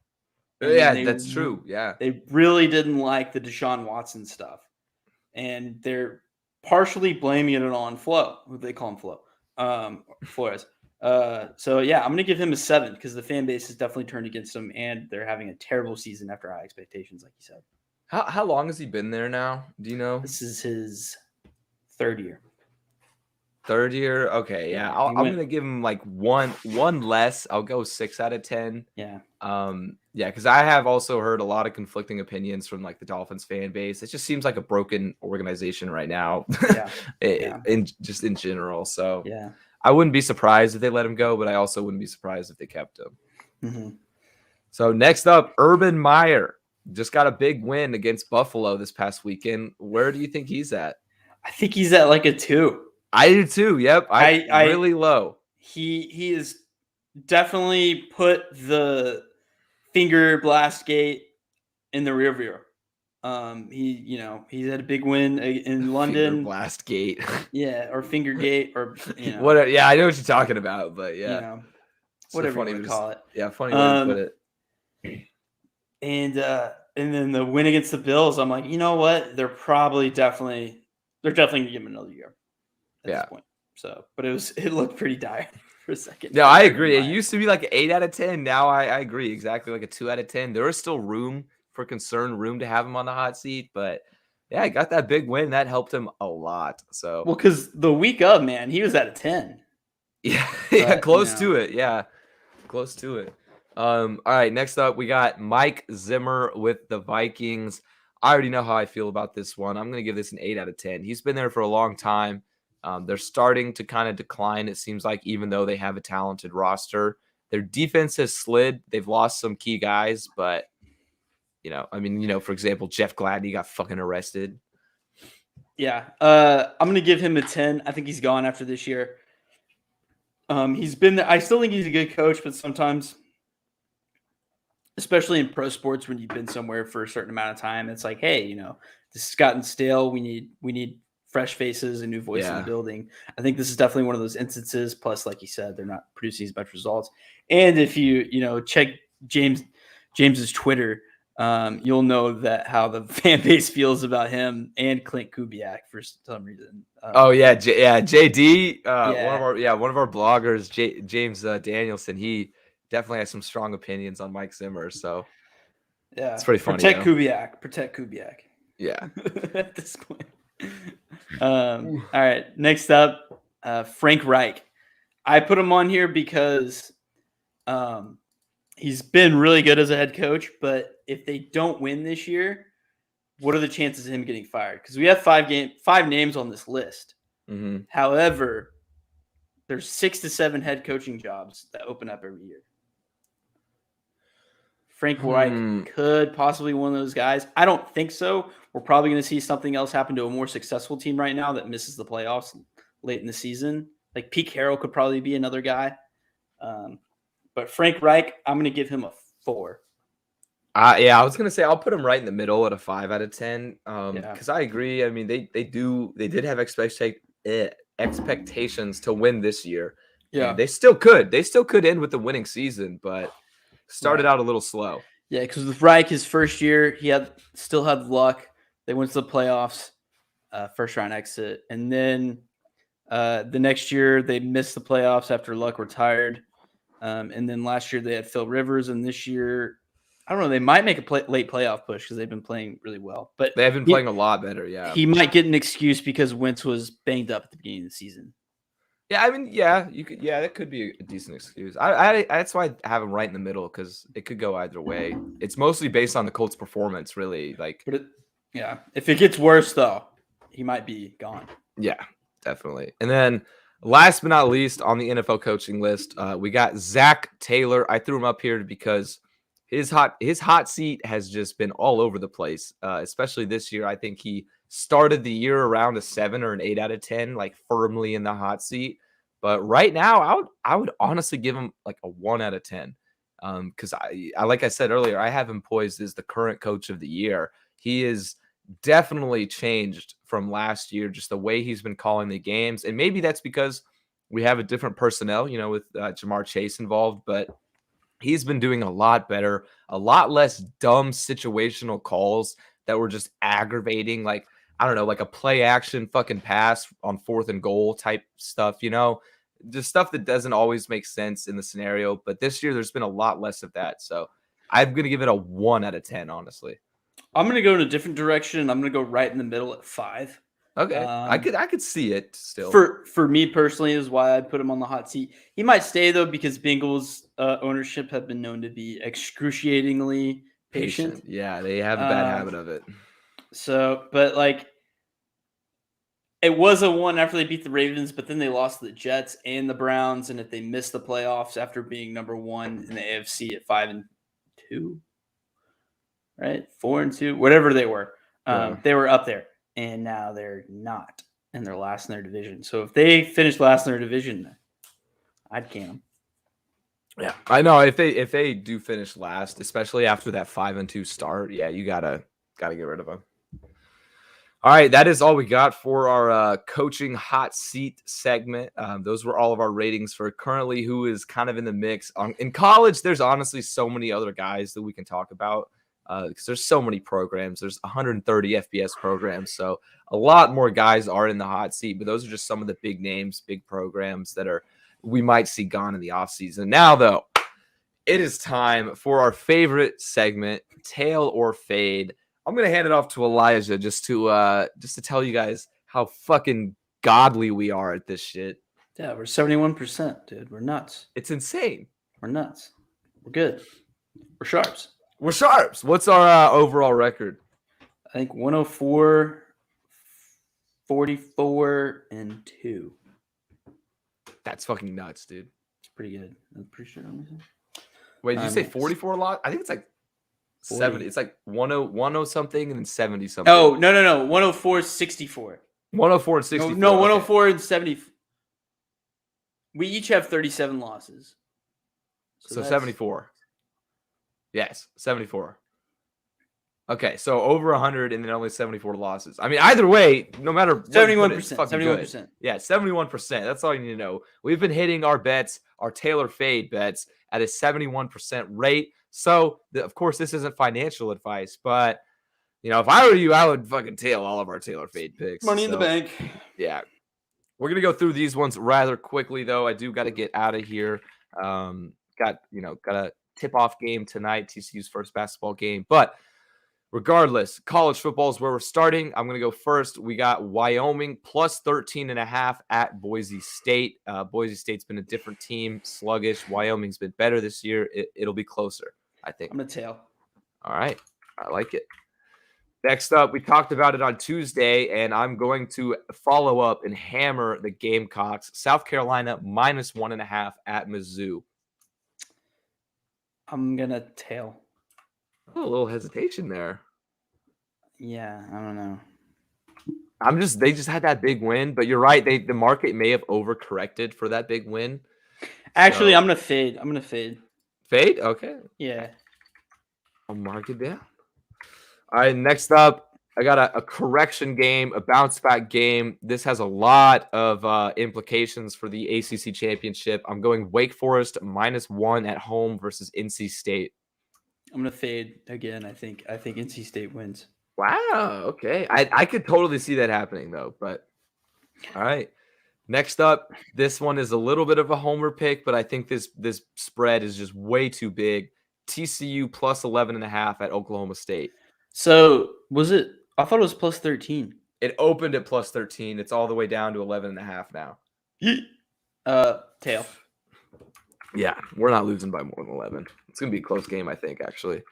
And that's true. Yeah. They really didn't like the Deshaun Watson stuff. And they're partially blaming it on Flo. They call him Flo. Flores. So yeah, I'm going to give him a 7 because the fan base has definitely turned against him, and they're having a terrible season after high expectations, like you said. How long has he been there now? Do you know? This is his 3rd year. 3rd year? Okay, yeah. I'm going to give him like one less. I'll go 6 out of 10. Yeah. Yeah, because I have also heard a lot of conflicting opinions from like the Dolphins fan base. It just seems like a broken organization right now. Yeah. in general. So yeah, I wouldn't be surprised if they let him go, but I also wouldn't be surprised if they kept him. Mm-hmm. So next up, Urban Meyer just got a big win against Buffalo this past weekend. Where do you think he's at? I think he's at like a 2. I do too. Yep. I really low. He is definitely put the finger blast gate in the rear view. He's had a big win in London. Finger blast gate. Yeah, or finger gate, or what? Yeah, I know what you're talking about, but yeah, whatever you call it. Yeah, funny way to put it. And then the win against the Bills, I'm like, you know what? They're definitely gonna give him another year at this point. So, but it looked pretty dire for a second. No, I agree. It used to be like an 8 out of 10. Now I agree, exactly like a 2 out of 10. There is still room for concern, room to have him on the hot seat, but yeah, I got that big win. That helped him a lot. So because the week of, man, he was at a 10. Yeah, but, close to it. Yeah, close to it. All right, next up we got Mike Zimmer with the Vikings. I already know how I feel about this one. I'm going to give this an 8 out of 10. He's been there for a long time. They're starting to kind of decline, it seems like, even though they have a talented roster. Their defense has slid. They've lost some key guys, but, for example, Jeff Gladney got fucking arrested. Yeah. I'm going to give him a 10. I think he's gone after this year. He's been. I still think he's a good coach, but sometimes, especially in pro sports, when you've been somewhere for a certain amount of time, it's like, hey, this has gotten stale. We need fresh faces, a new voice in the building. I think this is definitely one of those instances. Plus, like you said, they're not producing as much results. And if you check James's Twitter, you'll know that how the fan base feels about him and Clint Kubiak for some reason. JD, one of our bloggers, James Danielson, he definitely has some strong opinions on Mike Zimmer. So yeah, it's pretty funny. Protect Kubiak. Yeah. At this point. All right. Next up, Frank Reich. I put him on here because he's been really good as a head coach, but if they don't win this year, what are the chances of him getting fired? Because we have five names on this list. Mm-hmm. However, there's 6 to 7 head coaching jobs that open up every year. Frank Reich could possibly be one of those guys. I don't think so. We're probably going to see something else happen to a more successful team right now that misses the playoffs late in the season. Like Pete Carroll could probably be another guy. But Frank Reich, I'm going to give him a 4. I was gonna say I'll put him right in the middle at a 5 out of 10. Because I agree. I mean, they did have expectations to win this year. Yeah, and they still could. They still could end with the winning season, but started out a little slow. Yeah, because with Reich, his first year, he still had luck. They went to the playoffs, first round exit, and then the next year they missed the playoffs after Luck retired. And then last year they had Phil Rivers, and this year, I don't know, they might make a late playoff push because they've been playing really well. But they have been playing a lot better, yeah. He might get an excuse because Wentz was banged up at the beginning of the season. Yeah, I mean, that could be a decent excuse. I that's why I have him right in the middle because it could go either way. It's mostly based on the Colts' performance, really. If it gets worse though, he might be gone. Yeah, definitely. And then last but not least on the NFL coaching list, we got Zach Taylor. I threw him up here because his hot seat has just been all over the place, especially this year. I think he started the year around a 7 or an 8 out of 10, like firmly in the hot seat. But right now, I would honestly give him like a 1 out of 10. Because I like I said earlier, I have him poised as the current coach of the year. He is definitely changed from last year, just the way he's been calling the games. And maybe that's because we have a different personnel, with Jamar Chase involved, but he's been doing a lot better, a lot less dumb situational calls that were just aggravating, like, I don't know, like a play action fucking pass on 4th and goal type stuff, just stuff that doesn't always make sense in the scenario. But this year there's been a lot less of that. So I'm going to give it a 1 out of 10, honestly. I'm going to go in a different direction. I'm going to go right in the middle at 5. Okay. I could see it still. For me personally is why I put him on the hot seat. He might stay though, because Bengals ownership have been known to be excruciatingly patient. Yeah, they have a bad habit of it. So, but like, it was a 1 after they beat the Ravens, but then they lost to the Jets and the Browns. And if they missed the playoffs after being number 1 in the AFC at 5-2, right? 4-2, whatever they were, they were up there, and now they're not, and they're last in their division. So if they finish last in their division, I'd can them. Yeah, I know if they do finish last, especially after that 5-2 start, yeah, you gotta get rid of them. All right, that is all we got for our coaching hot seat segment. Those were all of our ratings for currently who is kind of in the mix. In college, there's honestly so many other guys that we can talk about because there's so many programs. There's 130 FBS programs, so a lot more guys are in the hot seat. But those are just some of the big names, big programs that we might see gone in the offseason. Now, though, it is time for our favorite segment, Tail or Fade. I'm going to hand it off to Elijah just to tell you guys how fucking godly we are at this shit. Yeah, we're 71%, dude. We're nuts. It's insane. We're nuts. We're good. We're sharps. We're sharps. What's our overall record? I think 104, 44, and 2. That's fucking nuts, dude. It's pretty good. I'm pretty sure. Wait, did you say 44 a lot? I think it's like 40. 70. It's like 10 something and then 70 something. Oh, no. 104 64. 104 and 64. No, 104 and 70. We each have 37 losses. So 74. Yes, 74. Okay, so over 100 and then only 74 losses. I mean, either way, no matter what, 71%. it's fucking 71%. good. Yeah, 71%. That's all you need to know. We've been hitting our bets, our Taylor fade bets, at a 71% rate. So, of course, this isn't financial advice, but if I were you, I would fucking tail all of our Taylor fade picks. Money in the bank. Yeah. We're going to go through these ones rather quickly, though. I do got to get out of here. Got a tip-off game tonight, TCU's first basketball game. But regardless, college football is where we're starting. I'm going to go first. We got Wyoming plus 13.5 at Boise State. Boise State's been a different team, sluggish. Wyoming's been better this year. It'll be closer, I think. I'm going to tail. All right. I like it. Next up, we talked about it on Tuesday, and I'm going to follow up and hammer the Gamecocks. South Carolina minus 1.5 at Mizzou. I'm going to tail. Oh, a little hesitation there. Yeah, I don't know. They just had that big win, but you're right. The market may have overcorrected for that big win. Actually, I'm going to fade. I'm going to fade. Fade? Okay. Yeah. I'll mark it down. All right, next up, I got a correction game, a bounce back game. This has a lot of implications for the ACC championship. I'm going Wake Forest -1 at home versus NC State. I'm going to fade again. I think NC State wins. Wow. Okay. I could totally see that happening, though. But all right. Next up, this one is a little bit of a homer pick, but I think this spread is just way too big. TCU plus 11.5 at Oklahoma State. So was it? I thought it was plus 13. It opened at plus 13. It's all the way down to 11.5 now. Tail. Yeah, we're not losing by more than 11. It's going to be a close game, I think, actually.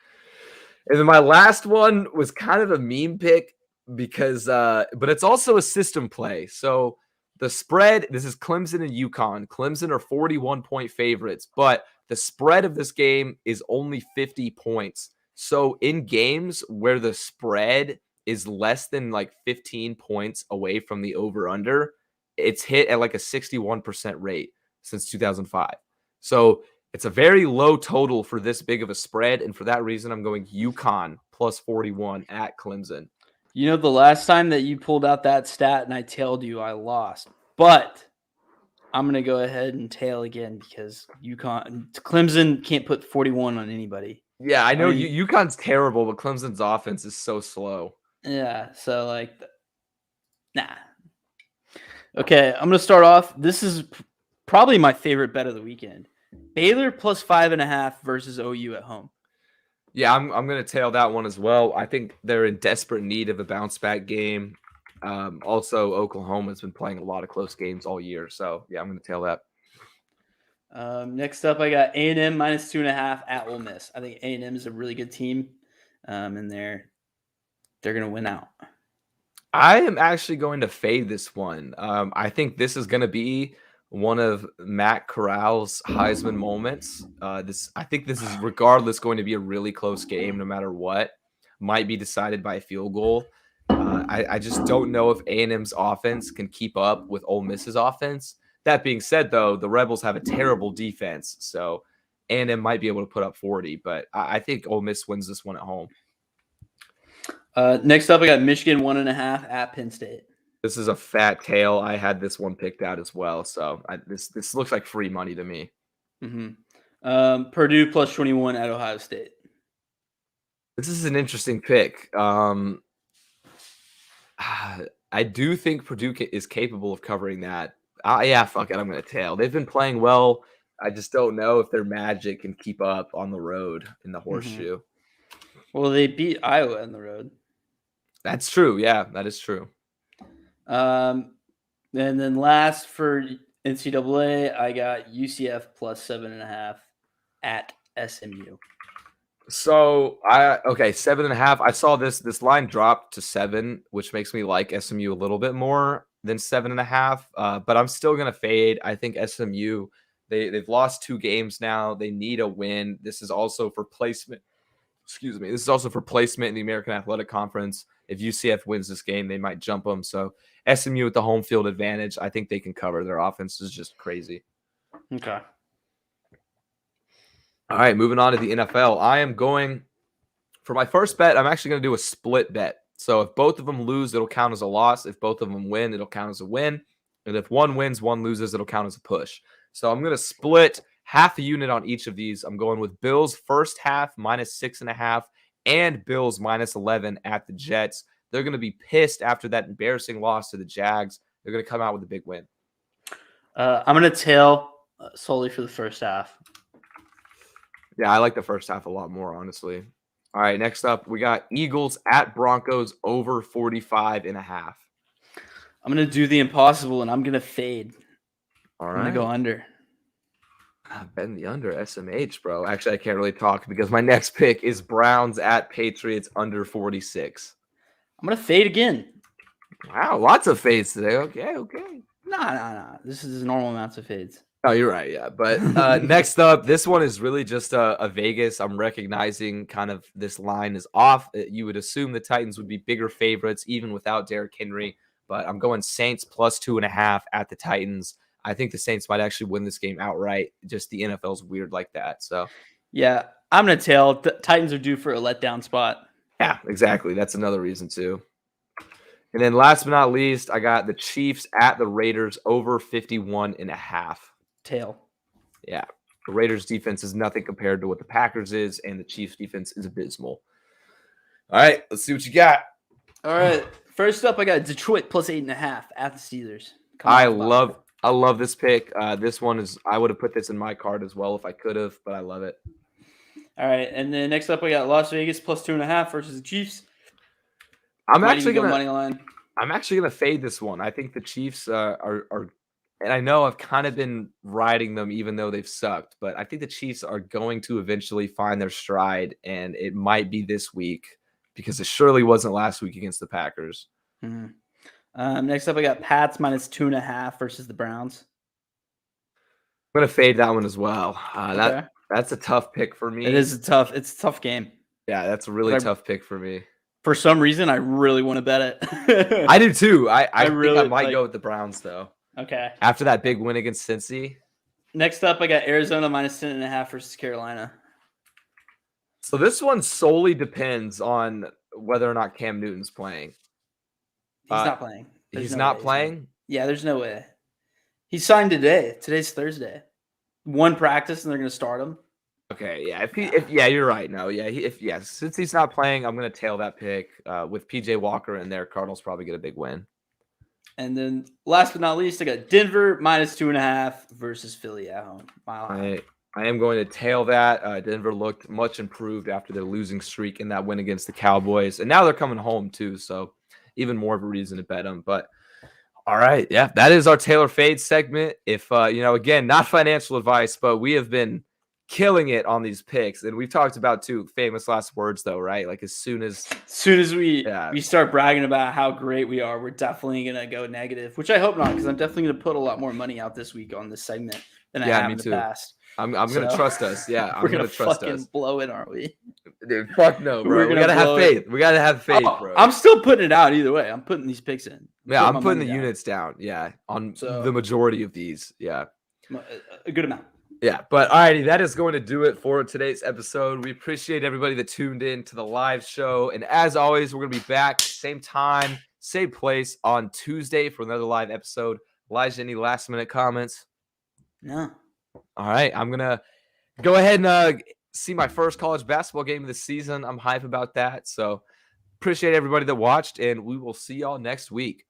And then my last one was kind of a meme pick because, but it's also a system play. So the spread, this is Clemson and UConn. Clemson are 41-point favorites, but the spread of this game is only 50 points. So in games where the spread is less than like 15 points away from the over-under, it's hit at like a 61% rate since 2005. So it's a very low total for this big of a spread, and for that reason, I'm going UConn plus 41 at Clemson. You know, the last time that you pulled out that stat and I tailed you, I lost. But I'm going to go ahead and tail again because Clemson can't put 41 on anybody. Yeah, I know UConn's terrible, but Clemson's offense is so slow. Yeah, so nah. Okay, I'm going to start off. This is probably my favorite bet of the weekend. Baylor plus 5.5 versus OU at home. Yeah, I'm going to tail that one as well. I think they're in desperate need of a bounce back game. Also, Oklahoma's been playing a lot of close games all year. So, yeah, I'm going to tail that. Next up, I got A&M minus 2.5 at Ole Miss. I think A&M is a really good team, and they're going to win out. I am actually going to fade this one. I think this is going to be one of Matt Corral's Heisman moments. I think this is regardless going to be a really close game, no matter what. Might be decided by a field goal. I just don't know if A&M's offense can keep up with Ole Miss's offense. That being said, though, the Rebels have a terrible defense, so A&M might be able to put up 40, but I think Ole Miss wins this one at home. Next up, I got Michigan 1.5 at Penn State. This is a fat tail. I had this one picked out as well, so this looks like free money to me. Mm-hmm. Purdue plus 21 at Ohio State. This is an interesting pick. I do think Purdue is capable of covering that. Yeah, fuck it. I'm going to tail. They've been playing well. I just don't know if their magic can keep up on the road in the horseshoe. Well, they beat Iowa on the road. That's true. Yeah, that is true. And then last for NCAA, I got UCF plus 7.5 at SMU. So 7.5. I saw this line dropped to 7, which makes me like SMU a little bit more than 7.5. But I'm still gonna fade. I think SMU, they've lost 2 games now. They need a win. This is also for placement. Excuse me. This is also for placement in the American Athletic Conference. If UCF wins this game, they might jump them. So SMU with the home field advantage, I think they can cover. Their offense is just crazy. Okay. All right, moving on to the NFL. I am going for my first bet. I'm actually going to do a split bet. So if both of them lose, it'll count as a loss. If both of them win, it'll count as a win. And if one wins, one loses, it'll count as a push. So I'm going to split half a unit on each of these. I'm going with Bills first half -6.5 and Bills -11 at the Jets. They're going to be pissed after that embarrassing loss to the Jags. They're going to come out with a big win. I'm going to tail solely for the first half. Yeah, I like the first half a lot more, honestly. All right, next up, we got Eagles at Broncos over 45.5. I'm going to do the impossible, and I'm going to fade. All I'm right. going to go under. Betting the under, SMH, bro. Actually, I can't really talk because my next pick is Browns at Patriots under 46. I'm going to fade again. Wow, lots of fades today. Okay. Nah. This is normal amounts of fades. Oh, you're right. Yeah. But next up, this one is really just a Vegas. I'm recognizing kind of this line is off. You would assume the Titans would be bigger favorites even without Derrick Henry. But I'm going Saints +2.5 at the Titans. I think the Saints might actually win this game outright. Just the NFL's weird like that. So, yeah, I'm going to tail. The Titans are due for a letdown spot. Yeah, exactly. That's another reason too. And then last but not least, I got the Chiefs at the Raiders over 51.5. Tail. Yeah. The Raiders defense is nothing compared to what the Packers is, and the Chiefs defense is abysmal. All right, let's see what you got. All right. First up, I got Detroit +8.5 at the Steelers. I love this pick. This one is I would have put this in my card as well if I could have, but I love it. All right, and then next up, I got Las Vegas +2.5 versus the Chiefs. I'm actually gonna money line. I'm actually gonna fade this one. I think the Chiefs are, and I know I've kind of been riding them even though they've sucked, but I think the Chiefs are going to eventually find their stride, and it might be this week because it surely wasn't last week against the Packers. Mm-hmm. Next up, I got Pats -2.5 versus the Browns. I'm gonna fade that one as well. Okay. That's a tough pick for me. It's a tough game. Yeah, that's a really tough pick for me. For some reason, I really want to bet it. I do too. I really think I might go with the Browns though. Okay. After that big win against Cincy. Next up, I got Arizona -10.5 versus Carolina. So this one solely depends on whether or not Cam Newton's playing. He's not playing. He's not playing? Yeah, there's no way. He signed today. Today's Thursday. One practice and they're going to start him. Okay, yeah. If you're right. No, yeah. Since he's not playing, I'm going to tail that pick. With PJ Walker in there, Cardinals probably get a big win. And then last but not least, I got Denver -2.5 versus Philly at home. I am going to tail that. Denver looked much improved after their losing streak in that win against the Cowboys. And now they're coming home too, so even more of a reason to bet them. But all right, yeah, that is our Taylor Fade segment. If again, not financial advice, but we have been killing it on these picks, and we've talked about two famous last words though, right? Like as soon as we start bragging about how great we are, we're definitely gonna go negative, which I hope not, because I'm definitely gonna put a lot more money out this week on this segment than I have in the past. I'm gonna trust us. Yeah, I'm gonna trust us. Blow it, aren't we? Dude, fuck no, bro. We gotta have faith. We gotta have faith, bro. I'm still putting it out either way. I'm putting these picks in. Yeah, I'm putting the units down. Yeah, on the majority of these. Yeah, a good amount. Yeah, but alrighty, that is going to do it for today's episode. We appreciate everybody that tuned in to the live show, and as always, we're gonna be back same time, same place on Tuesday for another live episode. Elijah, any last minute comments? No. All right, I'm gonna go ahead and see my first college basketball game of the season. I'm hype about that. So appreciate everybody that watched, and we will see y'all next week.